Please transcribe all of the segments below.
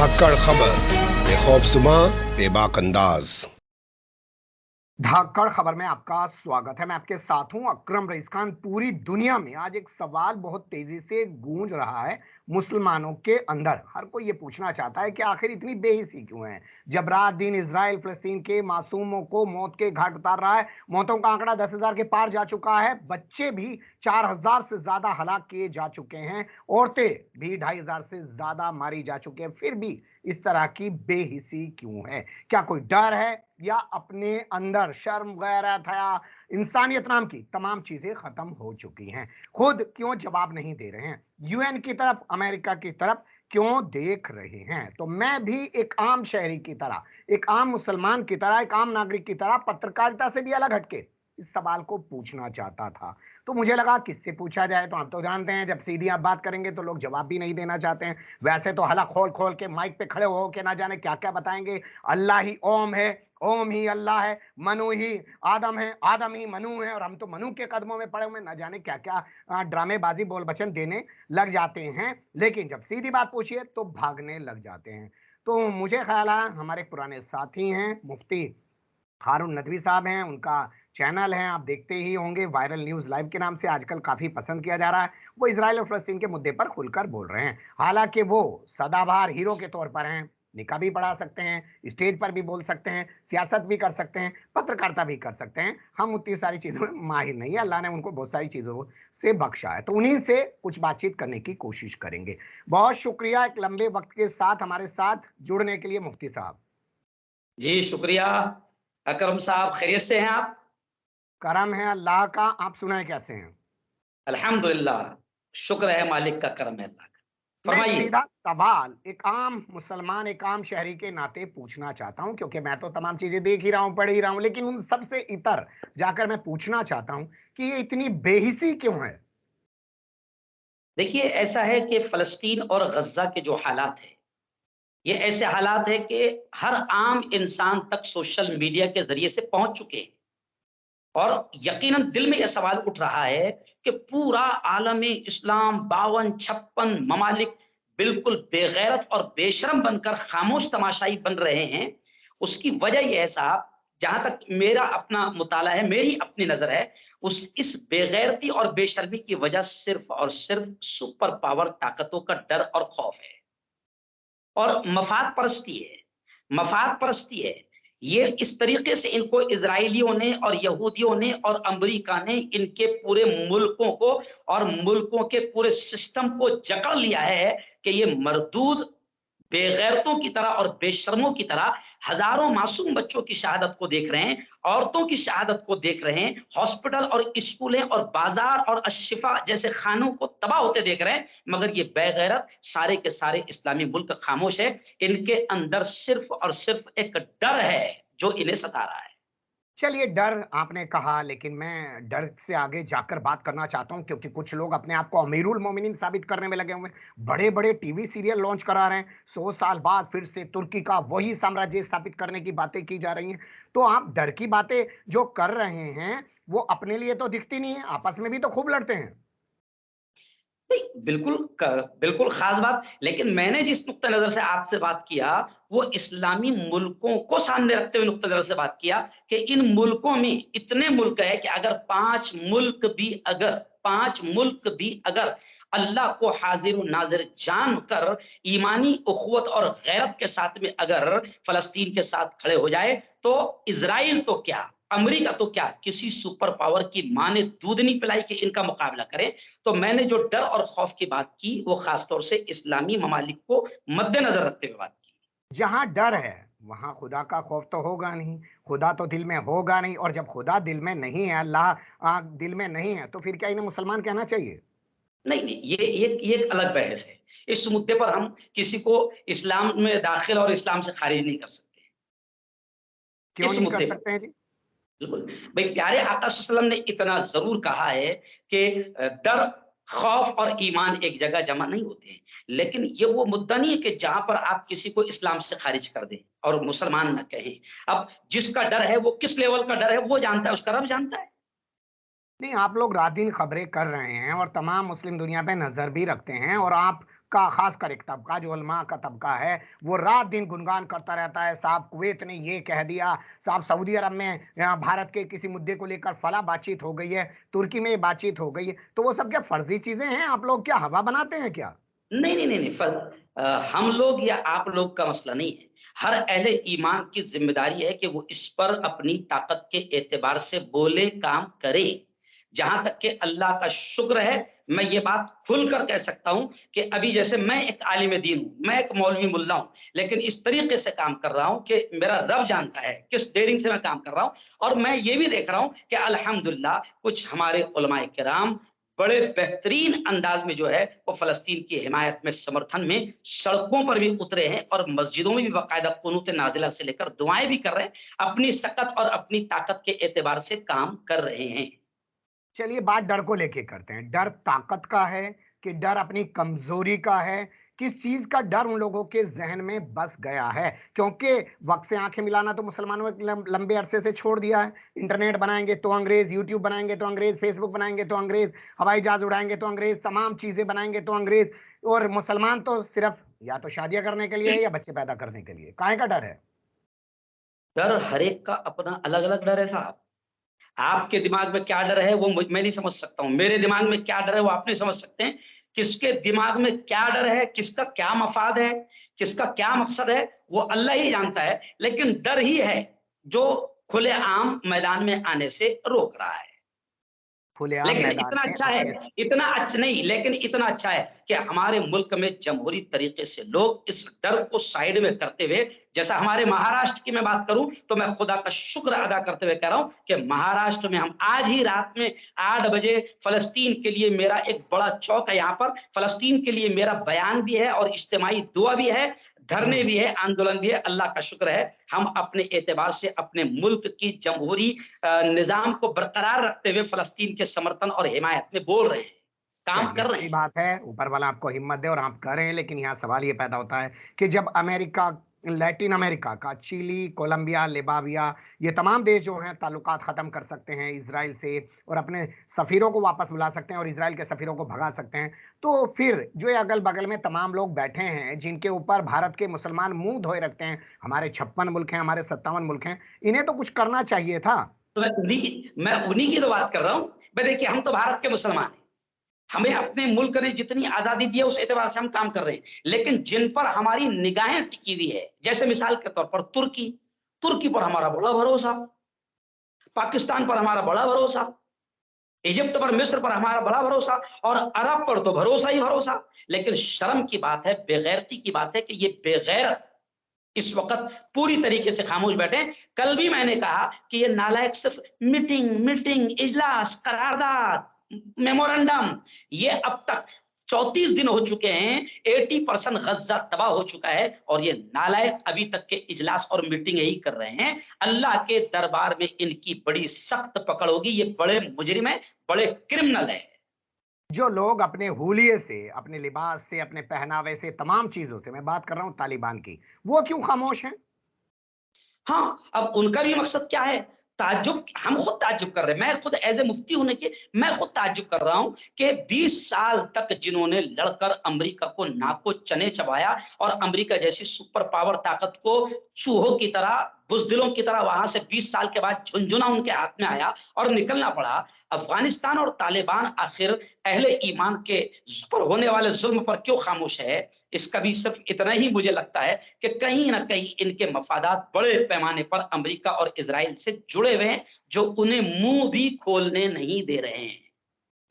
धाकड़ खबर बेखौफजुमा बेबाक अंदाज। धाकड़ खबर में आपका स्वागत है। मैं आपके साथ हूं अकरम रईस खान। पूरी दुनिया में आज एक सवाल बहुत तेजी से गूंज रहा है मुसलमानों के अंदर। हर कोई ये पूछना चाहता है कि आखिर इतनी बेहिसी क्यों है, जब रात दिन इजराइल फिलिस्तीन के मासूमों को मौत के घाट उतार रहा है। मौतों का आंकड़ा 10,000 के पार जा चुका है। बच्चे भी 4,000 से ज्यादा हलाक किए जा चुके हैं। औरतें भी 2,500 से ज्यादा मारी जा चुकी हैं। फिर भी इस तरह की बेहिसी क्यों है? क्या कोई डर है, या अपने अंदर शर्म गैरत या इंसानियत नाम की तमाम चीजें खत्म हो चुकी हैं? खुद क्यों जवाब नहीं दे रहे हैं? यूएन की तरफ, अमेरिका की तरफ क्यों देख रहे हैं? तो मैं भी एक आम शहरी की तरह, एक आम मुसलमान की तरह, एक आम नागरिक की तरह पत्रकारिता से भी अलग हटके इस सवाल को पूछना चाहता था। तो मुझे लगा किससे पूछा जाए। तो आप तो जानते हैं, जब सीधी आप बात करेंगे तो लोग जवाब भी नहीं देना चाहते हैं। वैसे तो हला खोल खोल के माइक पे खड़े हो के ना जाने क्या क्या बताएंगे। अल्लाह ही ओम है, ओम ही अल्लाह है, मनु ही आदम है, आदम ही मनु है, और हम तो मनु के कदमों में पड़े हुए, न जाने क्या क्या ड्रामेबाजी बोल बचन देने लग जाते हैं। लेकिन जब सीधी बात पूछिए तो भागने लग जाते हैं। तो मुझे ख्याल है हमारे पुराने साथी हैं, मुफ्ती हारून नदवी साहब हैं। उनका चैनल है, आप देखते ही होंगे, वायरल न्यूज लाइव के नाम से आजकल काफी पसंद किया जा रहा है। वो इजराइल और फलस्तीन के मुद्दे पर खुलकर बोल रहे हैं। हालांकि वो सदाबहार हीरो के तौर पर हैं। निकाह भी पढ़ा सकते हैं, स्टेज पर भी बोल सकते हैं, सियासत भी कर सकते हैं, पत्रकारिता भी कर सकते हैं। हम उतनी सारी चीजों में माहिर नहीं है। अल्लाह ने उनको बहुत सारी चीजों से बख्शा है। तो उन्हीं से कुछ बातचीत करने की कोशिश करेंगे। बहुत शुक्रिया एक लंबे वक्त के साथ हमारे साथ जुड़ने के लिए मुफ्ती साहब। जी शुक्रिया अकरम साहब, खैरियत से हैं आप? करम है अल्लाह का। आप सुनाए कैसे हैं? अल्हम्दुलिल्लाह, शुक्र है मालिक का, करम है अल्लाह का। मैं एक फरमाइए। सीधा सवाल एक आम मुसलमान, एक आम शहरी के नाते पूछना चाहता हूं, क्योंकि मैं तो तमाम चीजें देख ही रहा हूं, पढ़ ही रहा हूं, लेकिन उन सबसे इतर जाकर मैं पूछना चाहता हूं कि ये इतनी बेहिसी क्यों है? देखिए, ऐसा है कि फ़लस्तीन और गज़्ज़ा के जो हालात हैं, ये ऐसे हालात हैं कि हर आम इंसान तक सोशल मीडिया के ज़रिए से पहुँच चुके हैं। और यकीनन दिल में यह सवाल उठ रहा है कि पूरा आलम-ए-इस्लाम 52-56 ममालिक बिल्कुल बेगैरत और बेशर्म बनकर खामोश तमाशाई बन रहे हैं। उसकी वजह ये है साहब, जहाँ तक मेरा अपना मुताला है, मेरी अपनी नज़र है, इस बेगैरती और बेशर्मी की वजह सिर्फ़ और सिर्फ़ सुपर पावर ताकतों का डर और खौफ है। और मफ़ाद परस्ती है, मफ़ाद परस्ती है। ये इस तरीके से इनको इज़राइलियों ने और यहूदियों ने और अमेरिका ने इनके पूरे मुल्कों को और मुल्कों के पूरे सिस्टम को जकड़ लिया है कि ये मरदूद बेगैरतों की तरह और बेशर्मों की तरह हज़ारों मासूम बच्चों की शहादत को देख रहे हैं, औरतों की शहादत को देख रहे हैं, हॉस्पिटल और स्कूलें और बाज़ार और अश-शिफ़ा जैसे खानों को तबाह होते देख रहे हैं, मगर ये बेगैरत सारे के सारे इस्लामी मुल्क खामोश है। इनके अंदर सिर्फ़ और सिर्फ़ एक डर है, जो इन्हें सता रहा है। चलिए, डर आपने कहा, लेकिन मैं डर से आगे जाकर बात करना चाहता हूं, क्योंकि कुछ लोग अपने आप को अमीरुल मोमिनीन साबित करने में लगे हुए हैं। बड़े बड़े टीवी सीरियल लॉन्च करा रहे हैं। 100 साल बाद फिर से तुर्की का वही साम्राज्य स्थापित करने की बातें की जा रही हैं। तो आप डर की बातें जो कर रहे हैं, वो अपने लिए तो दिखती नहीं है, आपस में भी तो खूब लड़ते हैं। नहीं, बिल्कुल ख़ास बात, लेकिन मैंने जिस नुक्ता नज़र से आपसे बात किया, वो इस्लामी मुल्कों को सामने रखते हुए नुक्ता नज़र से बात किया कि इन मुल्कों में इतने मुल्क हैं कि अगर 5 मुल्क भी अगर अल्लाह को हाज़िर व नाज़िर जानकर ईमानी उख़्वत और गैरत के साथ में अगर फ़लस्तीन के साथ खड़े हो जाए, तो इज़राइल तो क्या, अमेरिका तो क्या, किसी सुपर पावर की माँ ने दूध नहीं पिलाई कि इनका मुकाबला करे। तो मैंने जो डर और खौफ की बात की, वो खास तौर से इस्लामी ममालिक को मद्देनजर रखते हुए बात की। जहां डर है वहां खुदा का खौफ तो होगा नहीं। खुदा तो दिल में होगा नहीं, और जब खुदा दिल में नहीं है, अल्लाह दिल में नहीं है, तो फिर क्या इन्हें मुसलमान कहना चाहिए? नहीं, नहीं, ये एक अलग बहस है। इस मुद्दे पर हम किसी को इस्लाम में दाखिल और इस्लाम से खारिज नहीं कर सकते, क्यों इस नहीं कर मुद्दे पर। सकते हैं जी? बिल्कुल, भई प्यारे आका सल्लल्लाहु अलैहि वसल्लम ने इतना ज़रूर कहा है कि डर, खौफ और ईमान एक जगह जमा नहीं होते हैं। लेकिन ये वो मुद्दा नहीं है कि जहाँ पर आप किसी को इस्लाम से खारिज कर दें और मुसलमान ना कहें। अब जिसका डर है, वो किस लेवल का डर है, वो जानता है, उसका रब जानता है। नहीं, आप लोग रात दिन खबरें कर रहे हैं और तमाम मुस्लिम दुनिया पे नजर भी रखते हैं, और आप का खासकर एक तबका जो उलमा का तबका है, वो रात दिन गुणगान करता रहता है, साहब कुवैत ने ये कह दिया, साहब सऊदी अरब में भारत के किसी मुद्दे को लेकर फला बातचीत हो गई है, तुर्की में ये बातचीत हो गई है। तो वो सब क्या फर्जी चीजें हैं? आप लोग क्या हवा बनाते हैं क्या? नहीं नहीं नहीं नहीं हम लोग या आप लोग का मसला नहीं है। हर अहले ईमान की जिम्मेदारी है कि वो इस पर अपनी ताकत के एतबार से बोले, काम करे। जहां तक कि अल्लाह का शुक्र है, मैं ये बात खुलकर कह सकता हूं कि अभी जैसे मैं एक आलिम दीन हूं, मैं एक मौलवी मुल्ला हूं, लेकिन इस तरीके से काम कर रहा हूं कि मेरा रब जानता है किस डेयरिंग से मैं काम कर रहा हूं। और मैं ये भी देख रहा हूं कि अल्हम्दुलिल्लाह कुछ हमारे उलमाए किराम बड़े बेहतरीन अंदाज में जो है वो फलस्तीन की हिमायत में, समर्थन में सड़कों पर भी उतरे हैं और मस्जिदों में भी बाकायदा कुनूत नाजिला से लेकर दुआएं भी कर रहे हैं, अपनी सकत और अपनी ताकत के एतबार से काम कर रहे हैं। चलिए बात डर को लेके करते हैं। डर ताकत का है कि डर अपनी कमजोरी का है? किस चीज का डर उन लोगों के जहन में बस गया है? क्योंकि वक्त से आंखें मिलाना तो मुसलमानों ने लंबे अरसे से छोड़ दिया है। इंटरनेट बनाएंगे तो अंग्रेज, यूट्यूब बनाएंगे तो अंग्रेज, फेसबुक बनाएंगे तो अंग्रेज, हवाई जहाज उड़ाएंगे तो अंग्रेज, तमाम चीजें बनाएंगे तो अंग्रेज। और मुसलमान तो सिर्फ या तो शादियां करने के लिए है या बच्चे पैदा करने के लिए। काहे का डर है? डर हर एक का अपना अलग अलग डर है साहब। आपके दिमाग में क्या डर है वो मैं नहीं समझ सकता हूं, मेरे दिमाग में क्या डर है वो आप नहीं समझ सकते हैं। किसके दिमाग में क्या डर है, किसका क्या मफाद है, किसका क्या मकसद है, वो अल्लाह ही जानता है। लेकिन डर ही है जो खुलेआम मैदान में आने से रोक रहा है। खुलेआम लेकिन मैदान इतना में अच्छा आने है, इतना अच्छा नहीं, लेकिन इतना अच्छा है कि हमारे मुल्क में जमहूरी तरीके से लोग इस डर को साइड में करते हुए, जैसा हमारे महाराष्ट्र की मैं बात करूं तो मैं खुदा का शुक्र अदा करते हुए कह रहा हूं कि महाराष्ट्र में हम आज ही रात में 8 बजे फलस्तीन के लिए मेरा एक बड़ा चौक है, यहाँ पर फलस्तीन के लिए मेरा बयान भी है और इज्तिमाई दुआ भी है, धरने भी है, आंदोलन भी है। अल्लाह का शुक्र है हम अपने एतबार से अपने मुल्क की जमहूरी निजाम को बरकरार रखते हुए फलस्तीन के समर्थन और हिमायत में बोल रहे हैं, काम चलिए कर रहे अच्छी हैं। बात है, ऊपर वाला आपको हिम्मत दे और आप कर रहे हैं। लेकिन यहाँ सवाल ये पैदा होता है कि जब अमेरिका, लैटिन अमेरिका का चिली, कोलंबिया, लिबाविया, ये तमाम देश जो हैं ताल्लुकात खत्म कर सकते हैं इजराइल से और अपने सफीरों को वापस बुला सकते हैं और इजराइल के सफीरों को भगा सकते हैं, तो फिर जो ये अगल बगल में तमाम लोग बैठे हैं जिनके ऊपर भारत के मुसलमान मुंह धोए रखते हैं, हमारे 56 मुल्क हैं, हमारे 57 मुल्क हैं, इन्हें तो कुछ करना चाहिए था। तो मैं उन्हीं की तो बात कर रहा हूं। भाई देखिए, हम तो भारत के मुसलमान हैं, हमें अपने मुल्क ने जितनी आजादी दी है उस एतबार से हम काम कर रहे हैं। लेकिन जिन पर हमारी निगाहें टिकी हुई है, जैसे मिसाल के तौर पर तुर्की, तुर्की पर हमारा बड़ा भरोसा, पाकिस्तान पर हमारा बड़ा भरोसा, इजिप्ट पर, मिस्र पर हमारा बड़ा भरोसा, और अरब पर तो भरोसा ही भरोसा। लेकिन शर्म की बात है, बेगैरती की बात है कि ये बेगैरत इस वक्त पूरी तरीके से खामोश बैठे हैं। कल भी मैंने कहा कि ये नालायक सिर्फ मीटिंग मीटिंग, इजलास, करारदाद, मेमोरेंडम, ये अब तक 34 दिन हो चुके हैं, 80% गज्जा तबाह हो चुका है और ये नालायक अभी तक के इजलास और मीटिंग यही कर रहे हैं। अल्लाह के दरबार में इनकी बड़ी सख्त पकड़ होगी। ये बड़े मुजरिम है, बड़े क्रिमिनल है। जो लोग अपने हुलिये से, अपने लिबास से, अपने पहनावे से, तमाम चीजों से, मैं बात कर रहा हूं तालिबान की, वो क्यों खामोश हैं? हाँ, अब उनका भी मकसद क्या है? ताज्जुब, हम खुद ताज्जुब कर रहे हैं। मैं खुद एज ए मुफ्ती होने के मैं खुद ताज्जुब कर रहा हूं कि 20 साल तक जिन्होंने लड़कर अमेरिका को नाको चने चबाया और अमेरिका जैसी सुपर पावर ताकत को चूहों की तरह, बुजदिलों की तरह वहां से 20 साल के बाद झुंझुना उनके हाथ में आया और निकलना पड़ा। अफगानिस्तान और तालिबान आखिर अहले ईमान के पर होने वाले जुल्म पर क्यों खामोश है? इसका भी सिर्फ इतना ही मुझे लगता है कि कहीं ना कहीं इनके मफादात बड़े पैमाने पर अमेरिका और इजराइल से जुड़े हुए हैं, जो उन्हें मुंह भी खोलने नहीं दे रहे हैं।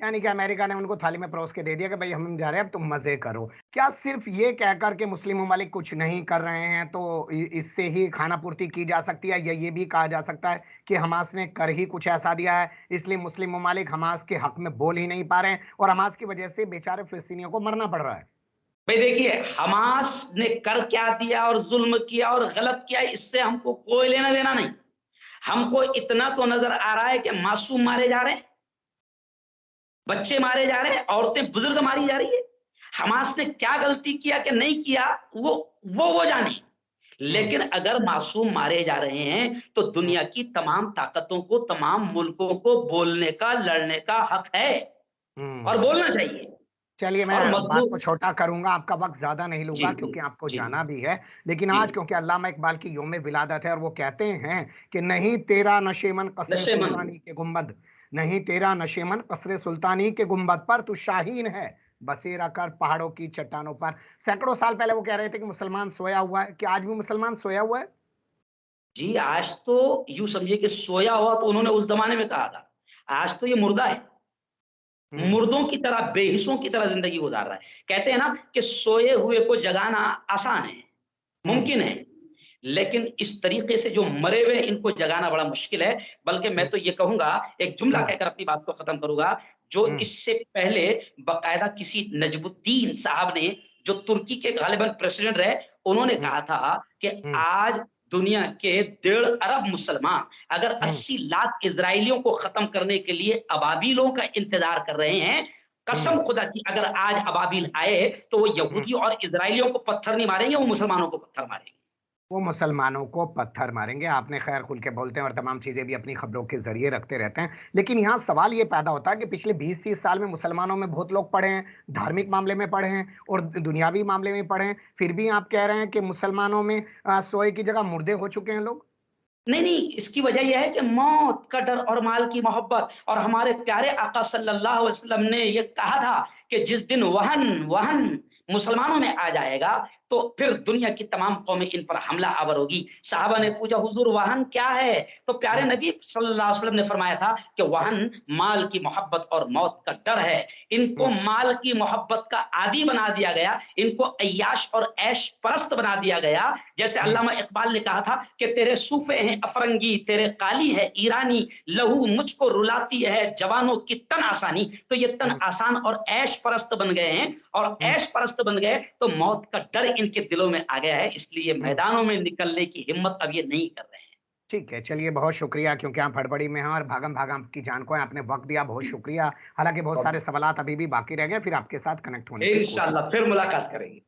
यानी कि अमेरिका ने उनको थाली में परोस के दे दिया कि भाई हम जा रहे हैं, अब तुम मजे करो। क्या सिर्फ ये कहकर के मुस्लिम ममालिक कुछ नहीं कर रहे हैं तो इससे ही खाना पूर्ति की जा सकती है, या ये भी कहा जा सकता है कि हमास ने कर ही कुछ ऐसा दिया है इसलिए मुस्लिम ममालिक हमास के हक में बोल ही नहीं पा रहे हैं और हमास की वजह से बेचारे फिलिस्तीनियों को मरना पड़ रहा है? भाई देखिए, हमास ने कर क्या दिया और जुल्म किया और गलत किया, इससे हमको कोई लेना देना नहीं। हमको इतना तो नजर आ रहा है कि मासूम मारे जा रहे हैं, बच्चे मारे जा रहे हैं, औरतें बुजुर्ग मारी जा रही है। हमास ने क्या गलती किया कि नहीं किया वो जाने। लेकिन अगर मासूम मारे जा रहे हैं तो दुनिया की तमाम ताकतों को, तमाम मुल्कों को बोलने का, लड़ने का हक है और हम्म। बोलना चाहिए। चलिए, मैं और बात को मजलूम। छोटा करूंगा, आपका वक्त ज्यादा नहीं जी लूंगा जी क्योंकि आपको जी जाना भी है। लेकिन जी। आज क्योंकि अल्लामा इकबाल की यौम विलादत है और वो कहते हैं कि नहीं तेरा नशेमन कसरे नशेमन। सुल्तानी के गुंबद, नहीं तेरा नशेमन कसरे सुल्तानी के गुंबद पर तू शाहीन है, बसेरा कर पहाड़ों की चट्टानों पर। सैकड़ों साल पहले वो कह रहे थे कि मुसलमान सोया हुआ है। क्या आज भी मुसलमान सोया हुआ है? जी, आज तो यूं समझिए कि सोया हुआ तो उन्होंने उस जमाने में कहा था, आज तो ये मुर्दा है। हम्म। मुर्दों की तरह, बेहिस्सों की तरह जिंदगी गुजार रहा है। कहते हैं ना कि सोए हुए को जगाना आसान है, हम्म। मुमकिन है, लेकिन इस तरीके से जो मरे हुए इनको जगाना बड़ा मुश्किल है। बल्कि मैं हम्म। तो ये कहूंगा, एक जुमला हम्म। कहकर अपनी बात को खत्म करूंगा। जो हम्म। इससे पहले बाकायदा किसी नजमुद्दीन साहब ने, जो तुर्की के गालिबन प्रेसिडेंट रहे, उन्होंने हम्म। कहा था कि हम्म। आज दुनिया के 1.5 अरब मुसलमान अगर हम्म। 80 लाख इजरायलियों को खत्म करने के लिए अबाबिलों का इंतजार कर रहे हैं, हम्म। कसम खुदा की अगर आज अबाबिल आए तो वो हम्म। यहूदी और इजरायलियों को पत्थर नहीं मारेंगे, वो मुसलमानों को पत्थर मारेंगे। वो मुसलमानों को पत्थर मारेंगे। आपने खैर खुल के बोलते हैं और तमाम चीजें भी अपनी खबरों के जरिए रखते रहते हैं, लेकिन यहाँ सवाल ये पैदा होता है कि पिछले 20-30 साल में मुसलमानों में बहुत लोग पढ़े हैं, धार्मिक मामले में पढ़े हैं और दुनियावी मामले में पढ़े हैं, फिर भी आप कह रहे हैं कि मुसलमानों में सोए की जगह मुर्दे हो चुके हैं लोग। नहीं, नहीं, इसकी वजह यह है कि मौत का डर और माल की मोहब्बत। और हमारे प्यारे आका सल्लल्लाहु अलैहि वसल्लम ने ये कहा था कि जिस दिन वहन वहन मुसलमानों में आ जाएगा तो फिर दुनिया की तमाम कौमें इन पर हमला आवर होगी। साहबा ने पूछा, हुजूर वहन क्या है? तो प्यारे हम्म। नबी सल्लल्लाहु अलैहि वसल्लम ने फरमाया था कि वहन माल की मोहब्बत और मौत का डर है। इनको हम्म। माल की मोहब्बत का आदी बना दिया गया, इनको अय्याश और ऐश परस्त बना दिया गया। जैसे हम्म। अल्लामा इकबाल ने कहा था कि तेरे सूफे हैं अफरंगी, तेरे काली है ईरानी, लहू मुझको रुलाती है जवानों की तन आसानी। तो ये तन हम्म। आसान और ऐश परस्त बन गए हैं, और हम्म। ऐश परस्त बन गए तो मौत का डर इनके दिलों में आ गया है, इसलिए हम्म। मैदानों में निकलने की हिम्मत अब ये नहीं कर रहे हैं। ठीक है, चलिए, बहुत शुक्रिया क्योंकि आप हड़बड़ी में हैं और भागम भाग आपकी जान को है, आपने वक्त दिया, बहुत शुक्रिया। हालांकि बहुत सारे सवालात अभी भी बाकी रह गए, फिर आपके साथ कनेक्ट होने की कोशिश। इंशाल्लाह फिर मुलाकात करेंगे।